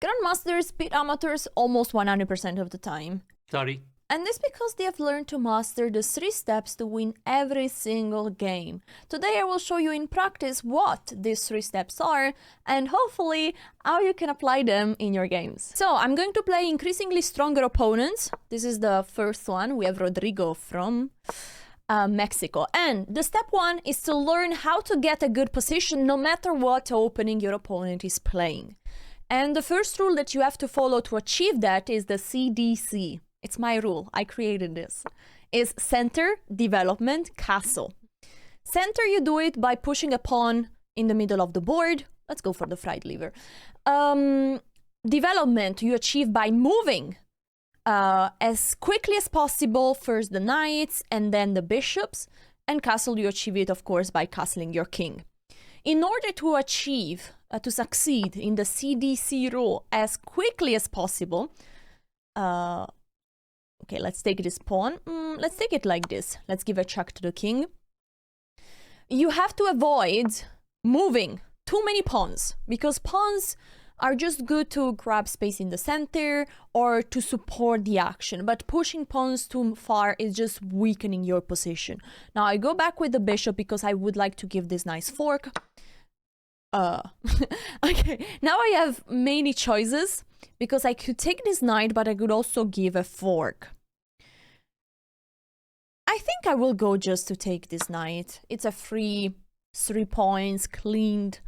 Grandmasters beat amateurs almost 100% of the time. Sorry. And this because they have learned to master the 3 steps to win every single game. Today I will show you in practice what these 3 steps are and hopefully how you can apply them in your games. So I'm going to play increasingly stronger opponents. This is the first one. We have Rodrigo from Mexico. And the step 1 is to learn how to get a good position no matter what opening your opponent is playing. And the first rule that you have to follow to achieve that is the CDC. It's my rule, I created this. Is center, development, castle. Center, you do it by pushing a pawn in the middle of the board. Let's go for the fried liver. Development, you achieve by moving as quickly as possible, first the knights and then the bishops. And castle, you achieve it, of course, by castling your king. In order to achieve, to succeed in the CDC rule as quickly as possible, okay, let's take this pawn. Let's take it like this. Let's give a check to the king. You have to avoid moving too many pawns, because pawns are just good to grab space in the center or to support the action. But pushing pawns too far is just weakening your position. Now I go back with the bishop because I would like to give this nice fork. Okay, now I have many choices because I could take this knight, but I could also give a fork. I think I will go just to take this knight. It's a free 3 points, cleaned,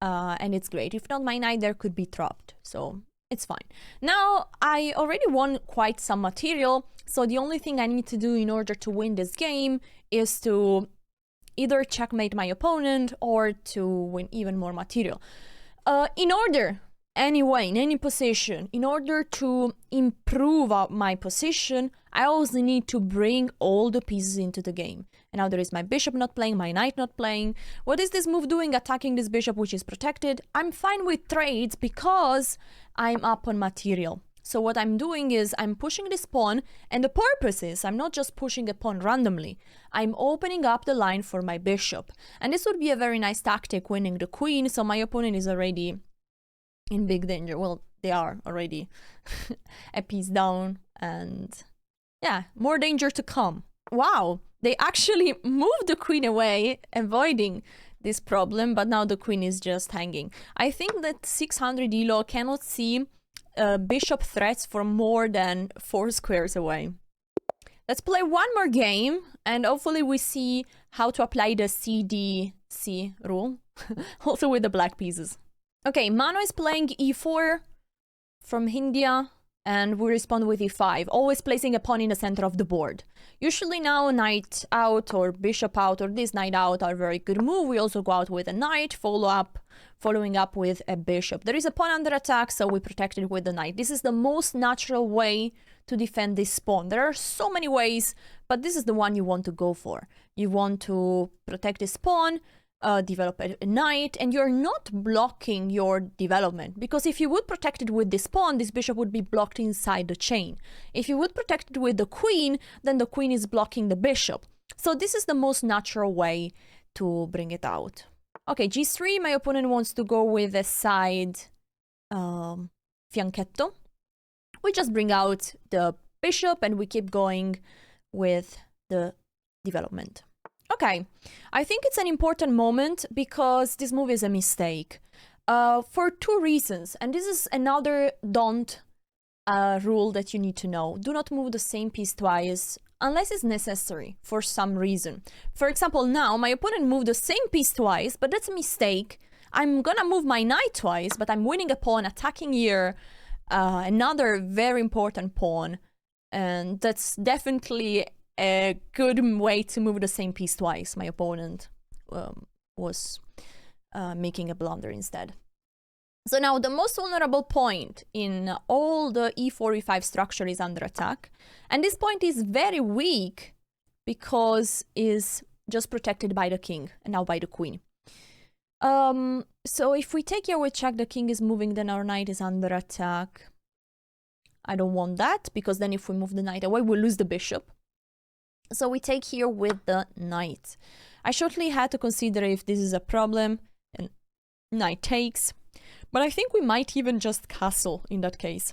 and it's great. If not, my knight there could be dropped, so it's fine. Now, I already won quite some material, so the only thing I need to do in order to win this game is to either checkmate my opponent or to win even more material. In order, anyway, in any position, in order to improve my position, I also need to bring all the pieces into the game. And now there is my bishop not playing, my knight not playing. What is this move doing? Attacking this bishop, which is protected. I'm fine with trades because I'm up on material. So what I'm doing is I'm pushing this pawn, and the purpose is I'm not just pushing a pawn randomly. I'm opening up the line for my bishop. And this would be a very nice tactic, winning the queen, so my opponent is already in big danger. Well, they are already a piece down, and yeah, more danger to come. Wow, they actually moved the queen away, avoiding this problem, but now the queen is just hanging. I think that 600 elo cannot see bishop threats from more than 4 squares away. Let's play one more game, and hopefully we see how to apply the CDC rule, also with the black pieces. Okay, Mano is playing e4 from India, and we respond with e5, always placing a pawn in the center of the board. Usually now knight out or bishop out or this knight out are very good move. We also go out with a knight, following up with a bishop. There is a pawn under attack, so we protect it with the knight. This is the most natural way to defend this pawn. There are so many ways, but this is the one you want to go for. You want to protect this pawn, develop a knight, and you're not blocking your development, because if you would protect it with this pawn, this bishop would be blocked inside the chain. If you would protect it with the queen, then the queen is blocking the bishop. So this is the most natural way to bring it out. Okay, g3, my opponent wants to go with a side fianchetto. We just bring out the bishop and we keep going with the development. Okay, I think it's an important moment because this move is a mistake for 2 reasons. And this is another don't rule that you need to know. Do not move the same piece twice unless it's necessary for some reason. For example, now my opponent moved the same piece twice, but that's a mistake. I'm gonna move my knight twice, but I'm winning a pawn, attacking here another very important pawn. And that's definitely a good way to move the same piece twice. My opponent was making a blunder instead. So now the most vulnerable point in all the e4, e5 structure is under attack. And this point is very weak because is just protected by the king and now by the queen. So if we take here with check, the king is moving, then our knight is under attack. I don't want that, because then if we move the knight away, we'll lose the bishop. So we take here with the knight. I shortly had to consider if this is a problem, and knight takes. But I think we might even just castle in that case.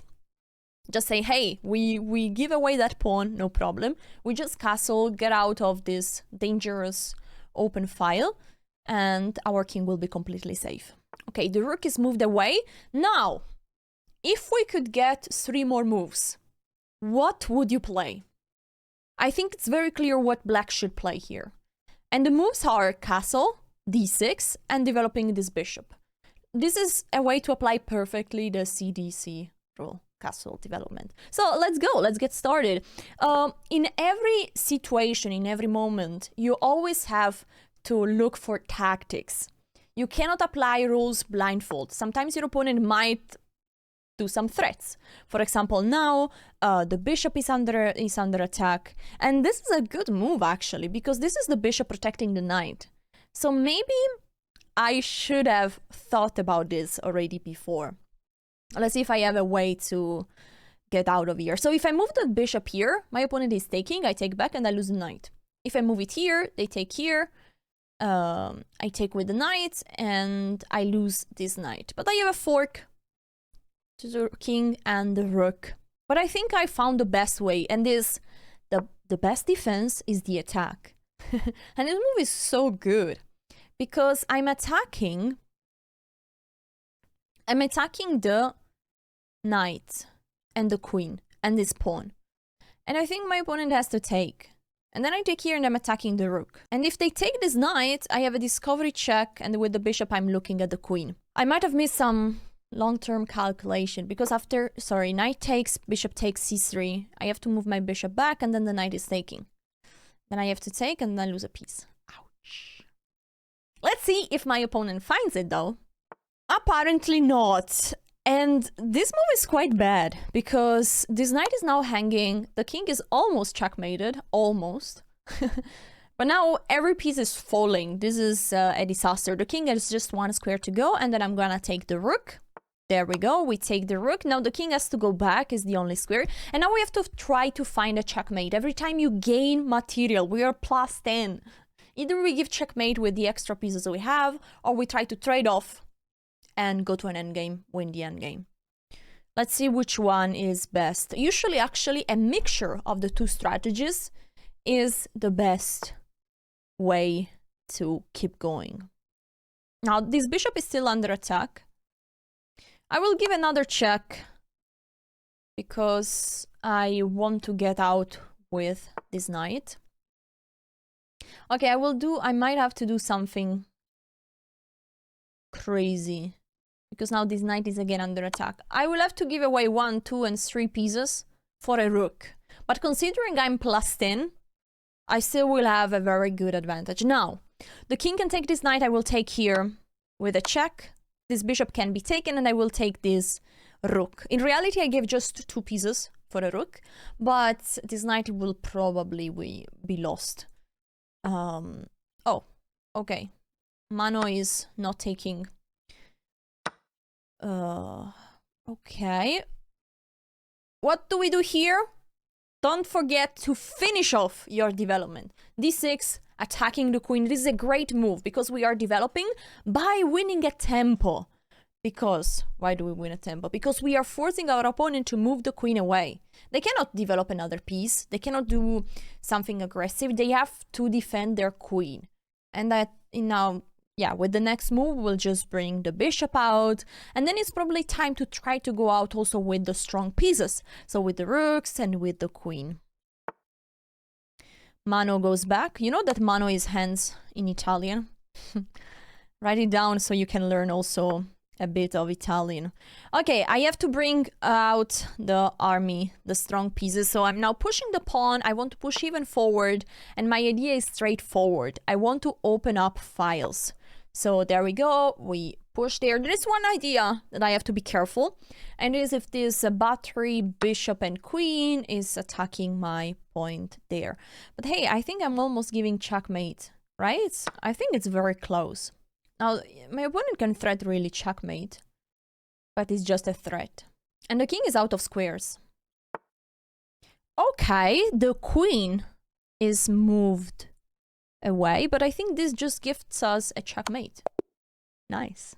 Just say, hey, we give away that pawn, no problem. We just castle, get out of this dangerous open file, and our king will be completely safe. Okay, the rook is moved away. Now, if we could get 3 more moves, what would you play? I think it's very clear what black should play here. And the moves are castle, d6, and developing this bishop. This is a way to apply perfectly the CDC rule, castle development. So let's go, let's get started. In every situation, in every moment, you always have to look for tactics. You cannot apply rules blindfold. Sometimes your opponent might do some threats. For example, now the bishop is under attack, and this is a good move actually, because this is the bishop protecting the knight. So maybe I should have thought about this already before. Let's see if I have a way to get out of here. So if I move the bishop here, my opponent is taking, I take back and I lose the knight. If I move it here, they take here, I take with the knight and I lose this knight. But I have a fork to the king and the rook. But I think I found the best way, and this, the best defense is the attack. And this move is so good because I'm attacking the knight and the queen and this pawn. And I think my opponent has to take. And then I take here and I'm attacking the rook. And if they take this knight, I have a discovery check, and with the bishop I'm looking at the queen. I might have missed some long-term calculation because after, sorry, knight takes, bishop takes c3. I have to move my bishop back and then the knight is taking. Then I have to take and then lose a piece. Ouch. Let's see if my opponent finds it though. Apparently not. And this move is quite bad because this knight is now hanging. The king is almost checkmated, almost. But now every piece is falling. This is a disaster. The king has just 1 square to go, and then I'm gonna take the rook. There we go, we take the rook. Now the king has to go back, is the only square. And now we have to try to find a checkmate. Every time you gain material, we are plus 10. Either we give checkmate with the extra pieces we have, or we try to trade off and go to an endgame, win the endgame. Let's see which one is best. Usually, actually, a mixture of the 2 strategies is the best way to keep going. Now, this bishop is still under attack. I will give another check because I want to get out with this knight. Okay, I might have to do something crazy because now this knight is again under attack. I will have to give away 1, 2, and 3 pieces for a rook. But considering I'm plus 10, I still will have a very good advantage. Now, the king can take this knight, I will take here with a check. This bishop can be taken and I will take this rook. In reality, I gave just 2 pieces for a rook, but this knight will probably be lost. Oh, okay. Mano is not taking. Okay. What do we do here? Don't forget to finish off your development. d6, attacking the queen. This is a great move because we are developing by winning a tempo. Because, why do we win a tempo? Because we are forcing our opponent to move the queen away. They cannot develop another piece. They cannot do something aggressive. They have to defend their queen. And that now, yeah, with the next move, we'll just bring the bishop out. And then it's probably time to try to go out also with the strong pieces. So with the rooks and with the queen. Mano goes back. You know that mano is hands in Italian? Write it down so you can learn also a bit of Italian. Okay, I have to bring out the army, the strong pieces. So I'm now pushing the pawn. I want to push even forward. And my idea is straightforward. I want to open up files. So there we go. We push there. There is one idea that I have to be careful. And it is if this battery, bishop and queen is attacking my point there. But hey, I think I'm almost giving checkmate, right? I think it's very close. Now, my opponent can threat really checkmate, but it's just a threat. And the king is out of squares. Okay, the queen is moved away, but I think this just gives us a checkmate. Nice.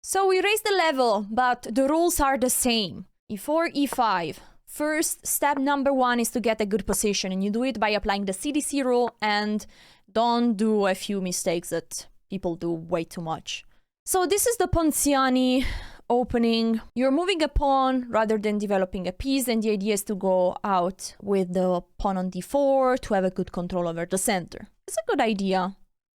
So we raise the level, but the rules are the same. E4, E5. First, step number 1 is to get a good position, and you do it by applying the CDC rule and don't do a few mistakes that people do way too much. So this is the Ponziani opening. You're moving a pawn rather than developing a piece, and the idea is to go out with the pawn on d4 to have a good control over the center. It's a good idea.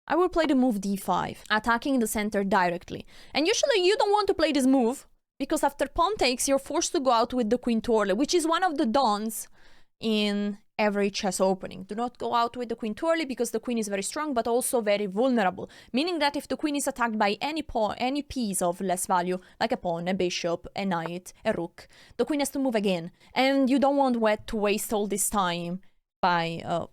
I will play the move d5, attacking the center directly. And usually you don't want to play this move, because after pawn takes, you're forced to go out with the queen too early, which is one of the dons in every chess opening. Do not go out with the queen too early, because the queen is very strong, but also very vulnerable. Meaning that if the queen is attacked by any pawn, any piece of less value, like a pawn, a bishop, a knight, a rook, the queen has to move again. And you don't want to waste all this time by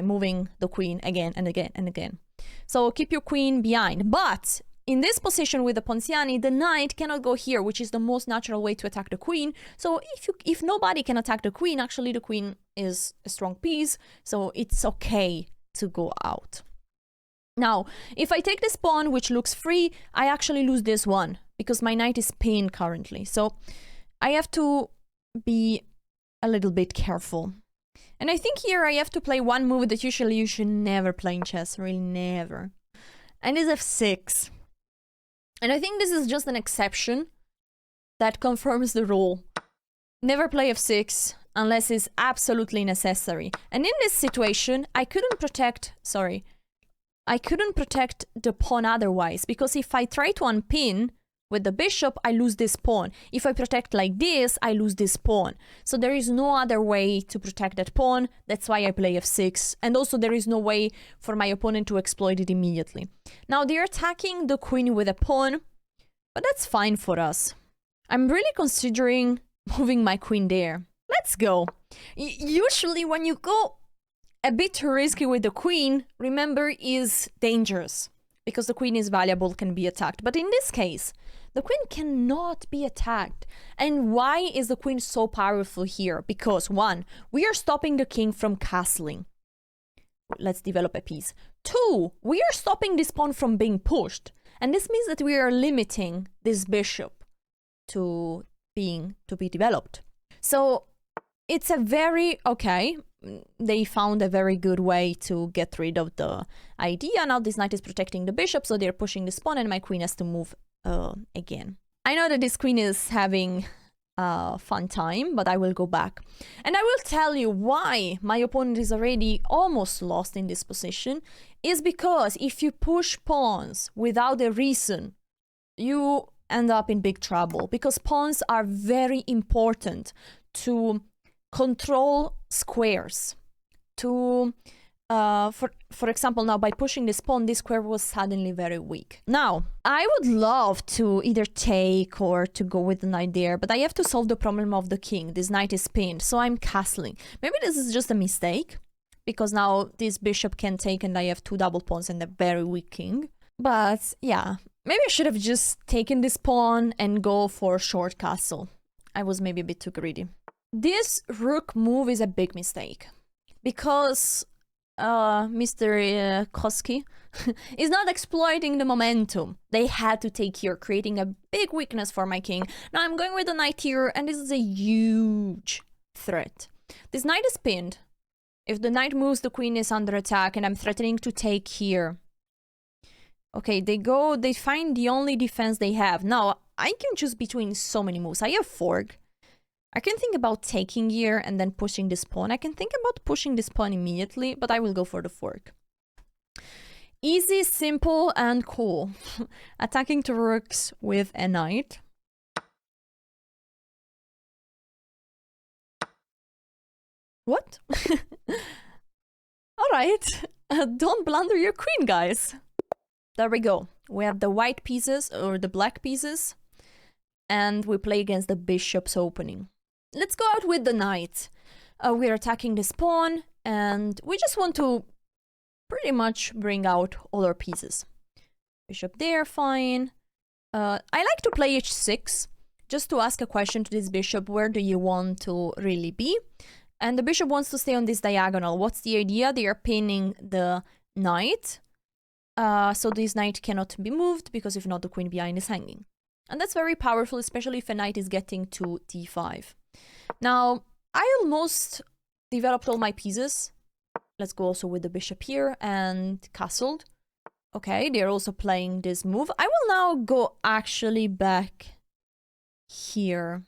moving the queen again and again and again. So keep your queen behind. But in this position with the Ponziani, the knight cannot go here, which is the most natural way to attack the queen. So if nobody can attack the queen, actually the queen is a strong piece, so it's okay to go out. Now, if I take this pawn, which looks free, I actually lose this one, because my knight is pinned currently. So I have to be a little bit careful. And I think here I have to play one move that usually you should never play in chess, really never. And it's f6. And I think this is just an exception that confirms the rule. Never play f6 unless it's absolutely necessary. And in this situation, I couldn't protect the pawn otherwise, because if I try to unpin with the bishop, I lose this pawn. If I protect like this, I lose this pawn. So there is no other way to protect that pawn. That's why I play f6. And also there is no way for my opponent to exploit it immediately. Now they're attacking the queen with a pawn, but that's fine for us. I'm really considering moving my queen there. Let's go. Usually when you go a bit too risky with the queen, remember, is dangerous, because the queen is valuable, can be attacked. But in this case, the queen cannot be attacked. And why is the queen so powerful here? Because 1, we are stopping the king from castling. Let's develop a piece. 2, we are stopping this pawn from being pushed. And this means that we are limiting this bishop to be developed. So it's a very, okay, they found a very good way to get rid of the idea. Now this knight is protecting the bishop, so they're pushing this pawn, and my queen has to move again. I know that this queen is having a fun time, but I will go back. And I will tell you why my opponent is already almost lost in this position, is because if you push pawns without a reason, you end up in big trouble, because pawns are very important to control squares. For example, now by pushing this pawn, this square was suddenly very weak. Now, I would love to either take or to go with the knight there, but I have to solve the problem of the king. This knight is pinned, so I'm castling. Maybe this is just a mistake, because now this bishop can take and I have 2 double pawns and a very weak king. But yeah, maybe I should have just taken this pawn and go for short castle. I was maybe a bit too greedy. This rook move is a big mistake, because Mr. Koski is not exploiting the momentum. They had to take here, creating a big weakness for my king. Now I'm going with the knight here, and this is a huge threat. This knight is pinned. If the knight moves, the queen is under attack, and I'm threatening to take here. Okay, they find the only defense they have. Now, I can choose between so many moves. I have fork. I can think about taking here and then pushing this pawn. I can think about pushing this pawn immediately, but I will go for the fork. Easy, simple, and cool. Attacking two rooks with a knight. What? Alright. Don't blunder your queen, guys. There we go. We have the white pieces, or the black pieces, and we play against the bishop's opening. Let's go out with the knight. We're attacking this pawn, and we just want to pretty much bring out all our pieces. Bishop there, fine. I like to play h6, just to ask a question to this bishop, where do you want to really be? And the bishop wants to stay on this diagonal. What's the idea? They are pinning the knight, so this knight cannot be moved, because if not, the queen behind is hanging. And that's very powerful, especially if a knight is getting to d5. Now, I almost developed all my pieces. Let's go also with the bishop here and castled. Okay, they're also playing this move. I will now go actually back here.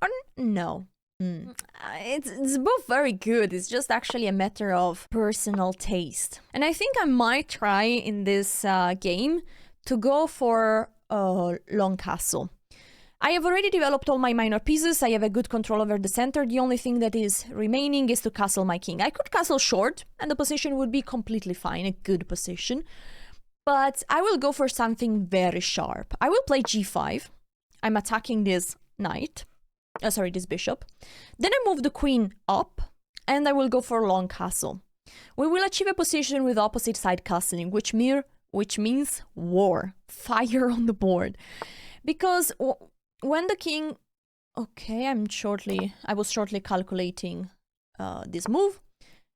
Or no. It's both very good. It's just actually a matter of personal taste. And I think I might try in this game to go for a long castle. I have already developed all my minor pieces. I have a good control over the center. The only thing that is remaining is to castle my king. I could castle short and the position would be completely fine, a good position. But I will go for something very sharp. I will play g5. I'm attacking this knight. This bishop. Then I move the queen up and I will go for a long castle. We will achieve a position with opposite side castling, which means war, fire on the board. Because when the king... Okay, I was shortly calculating this move.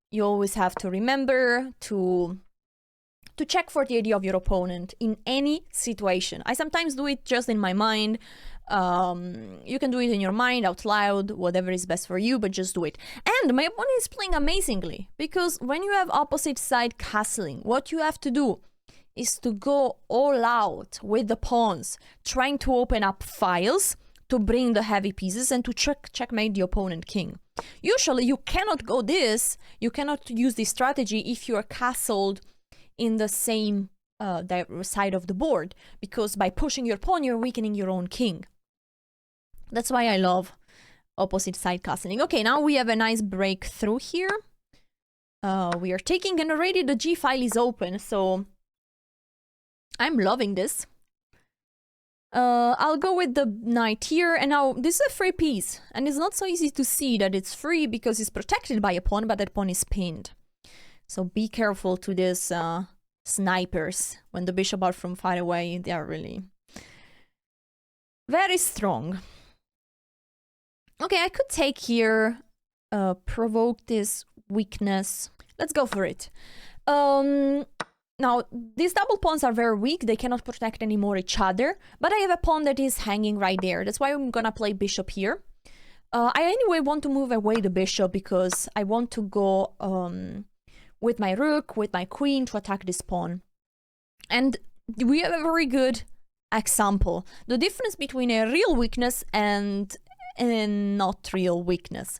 You always have to remember to check for the idea of your opponent in any situation. I sometimes do it just in my mind. You can do it in your mind, out loud, whatever is best for you, but just do it. And my opponent is playing amazingly, because when you have opposite side castling, what you have to do is to go all out with the pawns, trying to open up files to bring the heavy pieces and to checkmate the opponent king. Usually you cannot you cannot use this strategy if you are castled in the same side of the board, because by pushing your pawn, you're weakening your own king. That's why I love opposite side castling. Okay, now we have a nice breakthrough here. We are taking, and already the G file is open, so I'm loving this. I'll go with the knight here, and now this is a free piece, and it's not so easy to see that it's free because it's protected by a pawn, but that pawn is pinned. So be careful to these snipers. When the bishop are from far away, they are really very strong. Okay, I could take here, provoke this weakness. Let's go for it. Now, these double pawns are very weak. They cannot protect anymore each other. But I have a pawn that is hanging right there. That's why I'm gonna play bishop here. I anyway want to move away the bishop because I want to go with my rook, with my queen to attack this pawn. And we have a very good example. The difference between a real weakness and a not real weakness.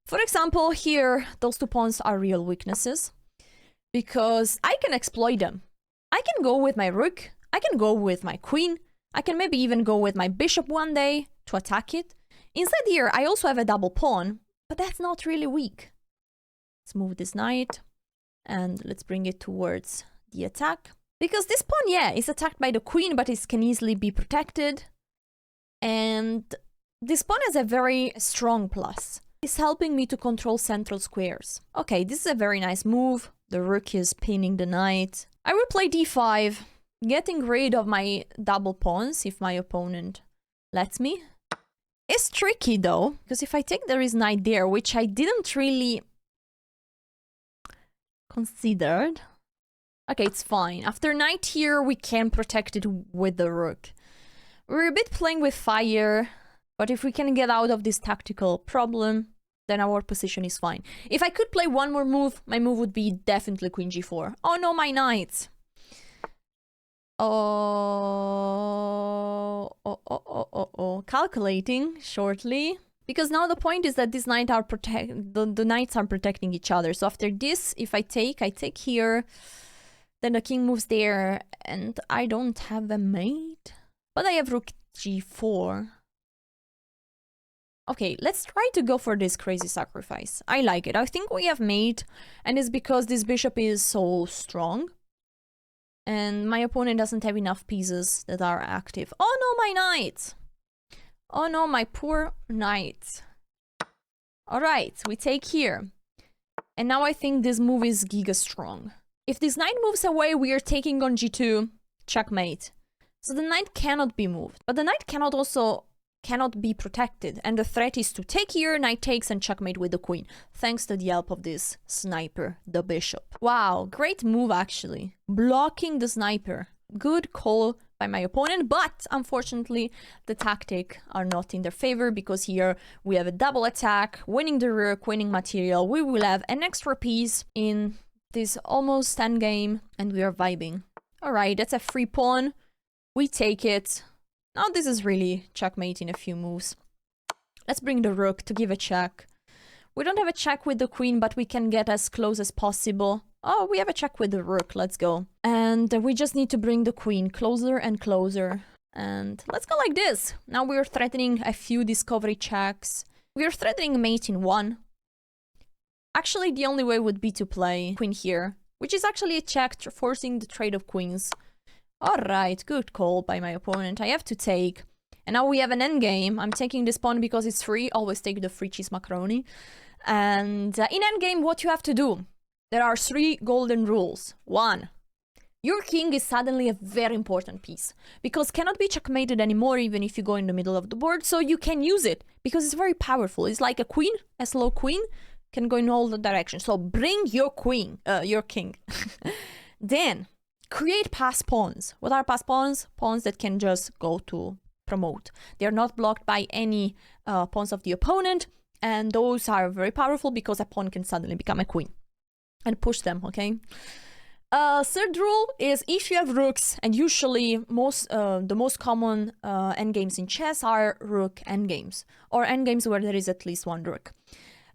For example, here, those two pawns are real weaknesses because I can exploit them. I can go with my rook, I can go with my queen, I can maybe even go with my bishop one day to attack it. Instead here, I also have a double pawn, but that's not really weak. Let's move this knight and let's bring it towards the attack. Because this pawn, yeah, is attacked by the queen, but it can easily be protected. And this pawn has a very strong plus. It's helping me to control central squares. Okay, this is a very nice move. The rook is pinning the knight. I will play d5, getting rid of my double pawns if my opponent lets me. It's tricky though, because if I take there is knight there, which I didn't really considered. Okay, it's fine. After knight here, we can protect it with the rook. We're a bit playing with fire, but if we can get out of this tactical problem, then our position is fine. If I could play one more move, my move would be definitely queen g4. Oh no, my knight! Calculating shortly. Because now the point is that these knights are the knights are protecting each other. So after this, if I take here, then the king moves there, and I don't have a mate. But I have rook g4. Okay, let's try to go for this crazy sacrifice. I like it. I think we have mate, and it's because this bishop is so strong. And my opponent doesn't have enough pieces that are active. Oh no, my knight! Oh no, my poor knight. Alright, we take here. And now I think this move is giga strong. If this knight moves away, we are taking on g2. Checkmate. So the knight cannot be moved. But the knight cannot be protected. And the threat is to take here, knight takes, and checkmate with the queen. Thanks to the help of this sniper, the bishop. Wow, great move actually. Blocking the sniper. Good call, by my opponent, but unfortunately the tactic are not in their favor, because here we have a double attack, winning the rook, winning material. We will have an extra piece in this almost endgame, and we are vibing. All right, that's a free pawn. We take it. Now this is really checkmate in a few moves. Let's bring the rook to give a check. We don't have a check with the queen, but we can get as close as possible. Oh, we have a check with the rook. Let's go. And we just need to bring the queen closer and closer. And let's go like this. Now we're threatening a few discovery checks. We're threatening mate in 1. Actually, the only way would be to play queen here, which is actually a check forcing the trade of queens. Alright, good call by my opponent. I have to take. And now we have an endgame. I'm taking this pawn because it's free. Always take the free cheese macaroni. And in endgame, what you have to do? There are 3 golden rules. 1. Your king is suddenly a very important piece, because cannot be checkmated anymore even if you go in the middle of the board, so you can use it, because it's very powerful. It's like a queen, a slow queen, can go in all the directions. So bring your queen, your king. Then, create pass pawns. What are pass pawns? Pawns that can just go to promote. They are not blocked by any pawns of the opponent, and those are very powerful because a pawn can suddenly become a queen and push them, okay? Third rule is if you have rooks, and usually the most common endgames in chess are rook endgames, or endgames where there is at least 1 rook.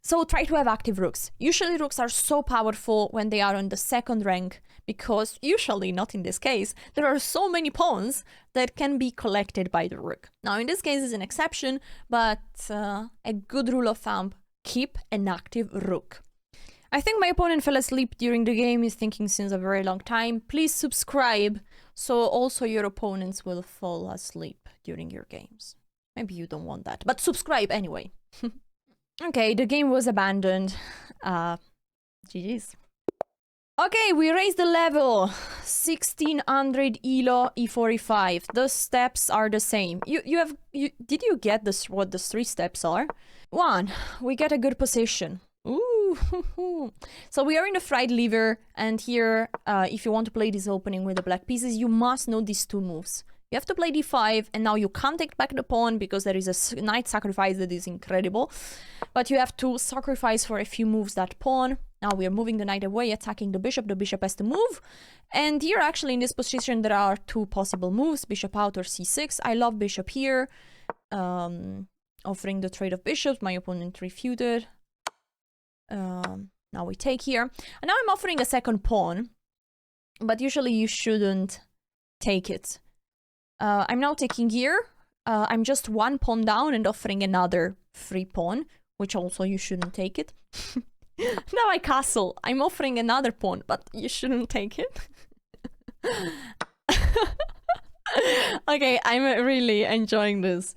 So try to have active rooks. Usually rooks are so powerful when they are on the 2nd rank, because usually, not in this case, there are so many pawns that can be collected by the rook. Now in this case is an exception, but a good rule of thumb, keep an active rook. I think my opponent fell asleep during the game. He's thinking since a very long time. Please subscribe so also your opponents will fall asleep during your games. Maybe you don't want that, but subscribe anyway. Okay, the game was abandoned. GG's. Okay, we raised the level. 1600 elo e45. The steps are the same. Did you get this, what the 3 steps are? 1, we get a good position. Ooh. So we are in the fried liver, and here, if you want to play this opening with the black pieces, you must know these 2 moves. You have to play d5, and now you can't take back the pawn because there is a knight sacrifice that is incredible. But you have to sacrifice for a few moves that pawn. Now we are moving the knight away, attacking the bishop. The bishop has to move. And here, actually, in this position, there are 2 possible moves, bishop out or c6. I love bishop here, offering the trade of bishops. My opponent refuted. Now we take here. And now I'm offering a second pawn, but usually you shouldn't take it. I'm now taking here. I'm just 1 pawn down and offering another free pawn, which also you shouldn't take it. Now I castle. I'm offering another pawn, but you shouldn't take it. Okay, I'm really enjoying this.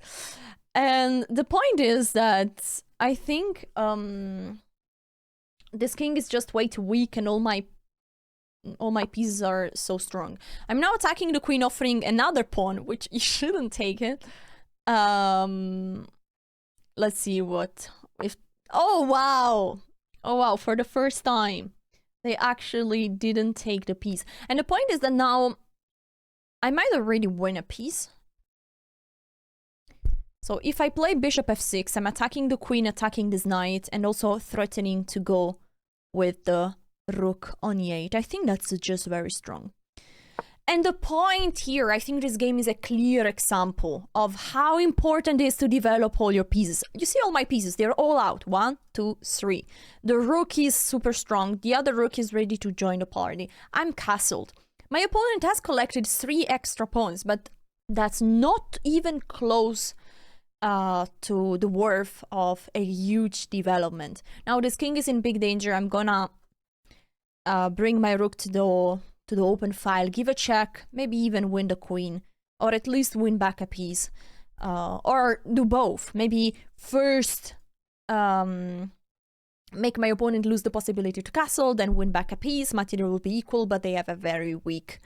And the point is that I think this king is just way too weak, and all my pieces are so strong. I'm now attacking the queen, offering another pawn, which you shouldn't take it. Let's see what if. Oh wow! Oh wow! For the first time, they actually didn't take the piece. And the point is that now I might already win a piece. So if I play bishop f6, I'm attacking the queen, attacking this knight, and also threatening to go with the rook on e8. I think that's just very strong. And the point here, I think this game is a clear example of how important it is to develop all your pieces. You see all my pieces, they're all out. 1, 2, 3. The rook is super strong. The other rook is ready to join the party. I'm castled. My opponent has collected 3 extra pawns, but that's not even close to the worth of a huge development. Now this king is in big danger. I'm gonna bring my rook to the open file, give a check, maybe even win the queen, or at least win back a piece, or do both. Maybe first make my opponent lose the possibility to castle, then win back a piece. Material will be equal, but they have a very weak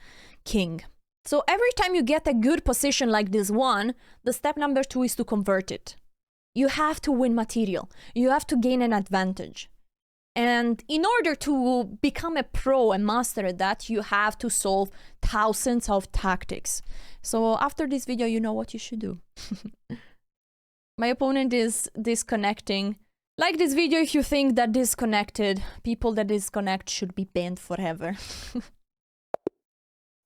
king. So every time you get a good position like this one, the step number 2 is to convert it. You have to win material. You have to gain an advantage. And in order to become a pro and master at that, you have to solve thousands of tactics. So after this video, you know what you should do. My opponent is disconnecting. Like this video if you think that disconnected people that disconnect should be banned forever.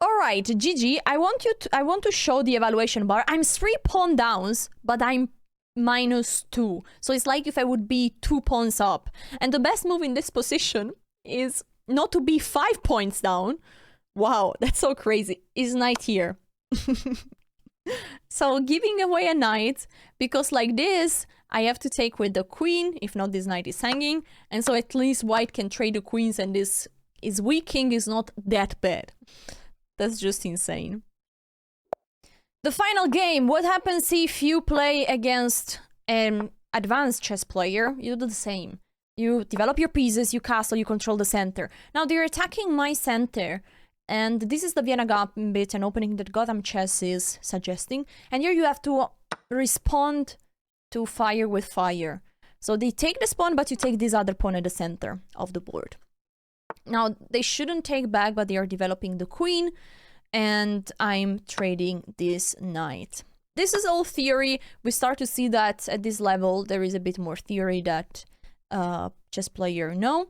Alright, GG, I want to show the evaluation bar. I'm 3 pawn downs, but I'm -2. So it's like if I would be 2 pawns up. And the best move in this position is not to be 5 points down. Wow, that's so crazy. Is knight here. So giving away a knight, because like this, I have to take with the queen, if not this knight is hanging. And so at least white can trade the queens and this is weak king is not that bad. That's just insane. The final game, what happens if you play against an advanced chess player? You do the same. You develop your pieces, you castle, you control the center. Now they're attacking my center, and this is the Vienna Gambit, an opening that Gotham Chess is suggesting. And here you have to respond to fire with fire. So they take this pawn, but you take this other pawn at the center of the board. Now, they shouldn't take back, but they are developing the queen, and I'm trading this knight. This is all theory. We start to see that at this level, there is a bit more theory that chess player know.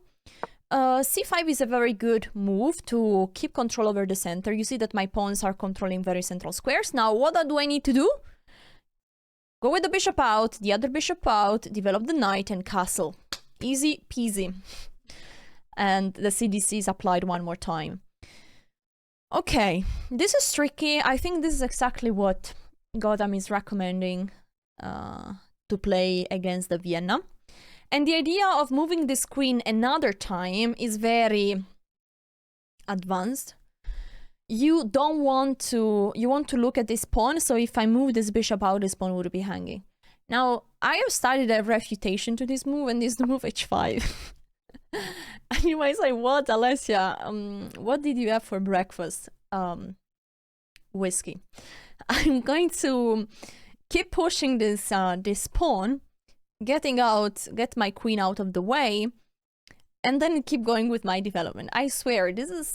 C5 is a very good move to keep control over the center. You see that my pawns are controlling very central squares. Now, what do I need to do? Go with the bishop out, the other bishop out, develop the knight, and castle. Easy peasy. And the CDC is applied one more time. Okay, this is tricky. I think this is exactly what Gotham is recommending to play against the Vienna. And the idea of moving this queen another time is very advanced. You don't want to, you want to look at this pawn, so if I move this bishop out, this pawn would be hanging. Now, I have studied a refutation to this move, and this is the move h5. And you might say, what, Alessia? What did you have for breakfast? Whiskey. I'm going to keep pushing this this pawn, get my queen out of the way, and then keep going with my development. I swear, this is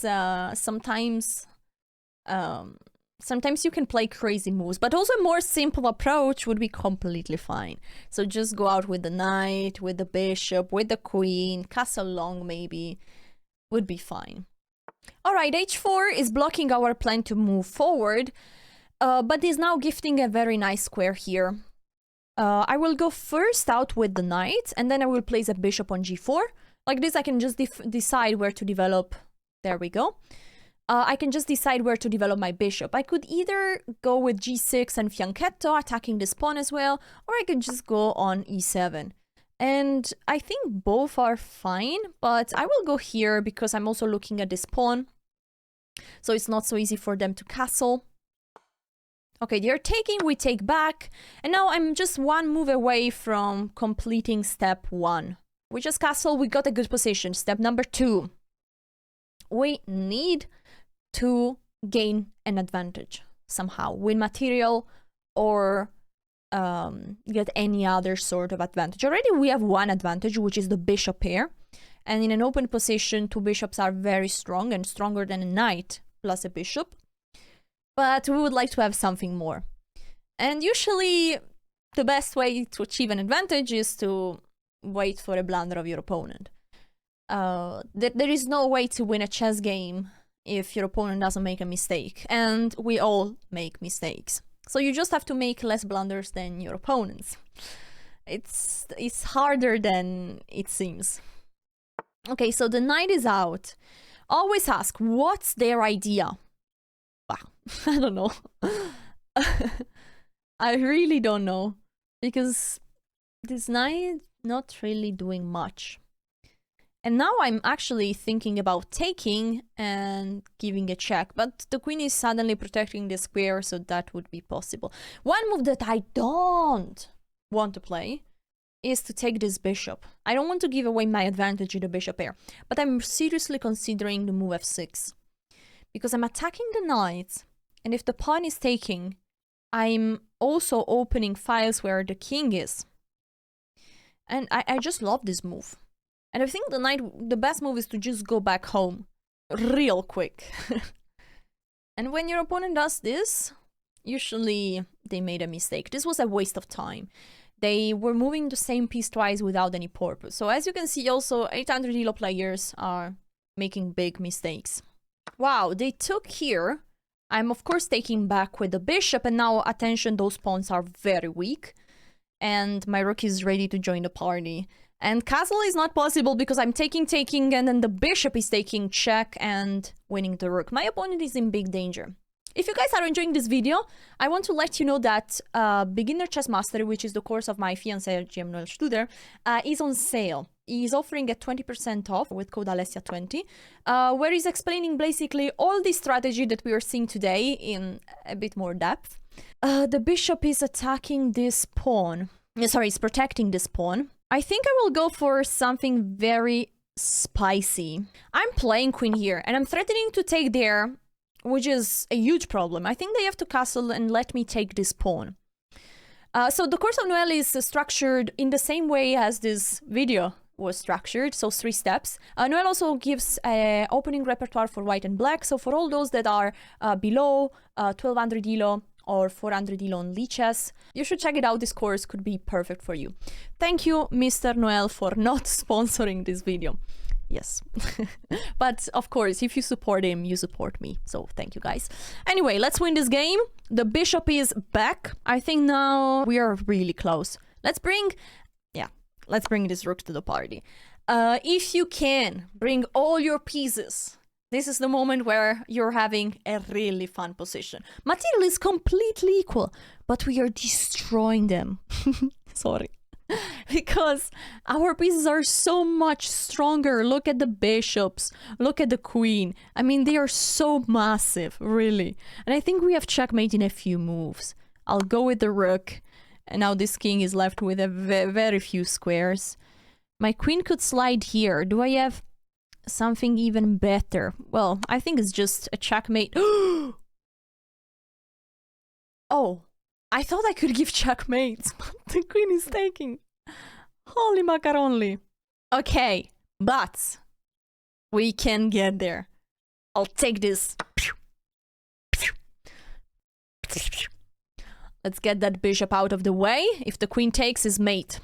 sometimes you can play crazy moves, but also a more simple approach would be completely fine. So just go out with the knight, with the bishop, with the queen, castle long maybe, would be fine. Alright, h4 is blocking our plan to move forward, but is now gifting a very nice square here. I will go first out with the knight, and then I will place a bishop on g4. Like this, I can just decide where to develop. There we go. I can just decide where to develop my bishop. I could either go with g6 and fianchetto, attacking this pawn as well, or I could just go on e7. And I think both are fine, but I will go here because I'm also looking at this pawn. So it's not so easy for them to castle. Okay, they're taking, we take back. And now I'm just one move away from completing step 1. We just castle, we got a good position. Step number 2. We need to gain an advantage somehow, win material or get any other sort of advantage. Already we have one advantage, which is the bishop pair, and in an open position 2 bishops are very strong and stronger than a knight plus a bishop, but we would like to have something more. And usually the best way to achieve an advantage is to wait for a blunder of your opponent. There is no way to win a chess game if your opponent doesn't make a mistake, and we all make mistakes. So you just have to make less blunders than your opponents. It's harder than it seems. Okay, so the knight is out. Always ask, what's their idea? Wow, I don't know. I really don't know, because this knight not really doing much. And now I'm actually thinking about taking and giving a check, but the queen is suddenly protecting the square, so that would be possible. One move that I don't want to play is to take this bishop. I don't want to give away my advantage in the bishop pair, but I'm seriously considering the move f6. Because I'm attacking the knight, and if the pawn is taking, I'm also opening files where the king is. And I just love this move. And I think the best move is to just go back home real quick. And when your opponent does this, usually they made a mistake. This was a waste of time. They were moving the same piece twice without any purpose. So as you can see, also 800 elo players are making big mistakes. Wow, they took here. I'm of course taking back with the bishop, and now attention, those pawns are very weak. And my rook is ready to join the party. And castle is not possible because I'm taking, and then the bishop is taking check and winning the rook. My opponent is in big danger. If you guys are enjoying this video, I want to let you know that Beginner Chess Mastery, which is the course of my fiancé GM Noël Studer, is on sale. He's offering at 20% off with code Alessia20, where he's explaining basically all the strategy that we are seeing today in a bit more depth. The bishop is attacking this pawn. Sorry, it's protecting this pawn. I think I will go for something very spicy. I'm playing queen here, and I'm threatening to take there, which is a huge problem. I think they have to castle and let me take this pawn. So the course of Noël is structured in the same way as this video was structured, so 3 steps. Noël also gives an opening repertoire for white and black, so for all those that are below 1200 elo or 400 elo on lichess, you should check it out. This course could be perfect for you. Thank you, Mr. Noël, for not sponsoring this video. Yes. But of course, if you support him, you support me. So thank you guys. Anyway, let's win this game. The bishop is back. I think now we are really close. Let's bring this rook to the party. If you can, bring all your pieces. This is the moment where you're having a really fun position. Material is completely equal, but we are destroying them. Sorry. Because our pieces are so much stronger. Look at the bishops. Look at the queen. I mean, they are so massive, really. And I think we have checkmate in a few moves. I'll go with the rook. And now this king is left with a very few squares. My queen could slide here. Do I have something even better? Well, I think it's just a checkmate. Oh, I thought I could give checkmates, but the queen is taking. Holy macaroni. Okay, but we can get there. I'll take this. Let's get that bishop out of the way. If the queen takes, is mate.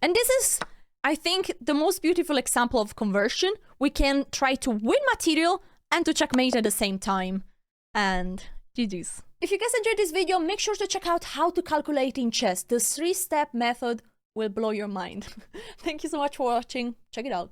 And this is, I think, the most beautiful example of conversion. We can try to win material and to checkmate at the same time. And GG's. If you guys enjoyed this video, make sure to check out how to calculate in chess. The 3-step method will blow your mind. Thank you so much for watching. Check it out.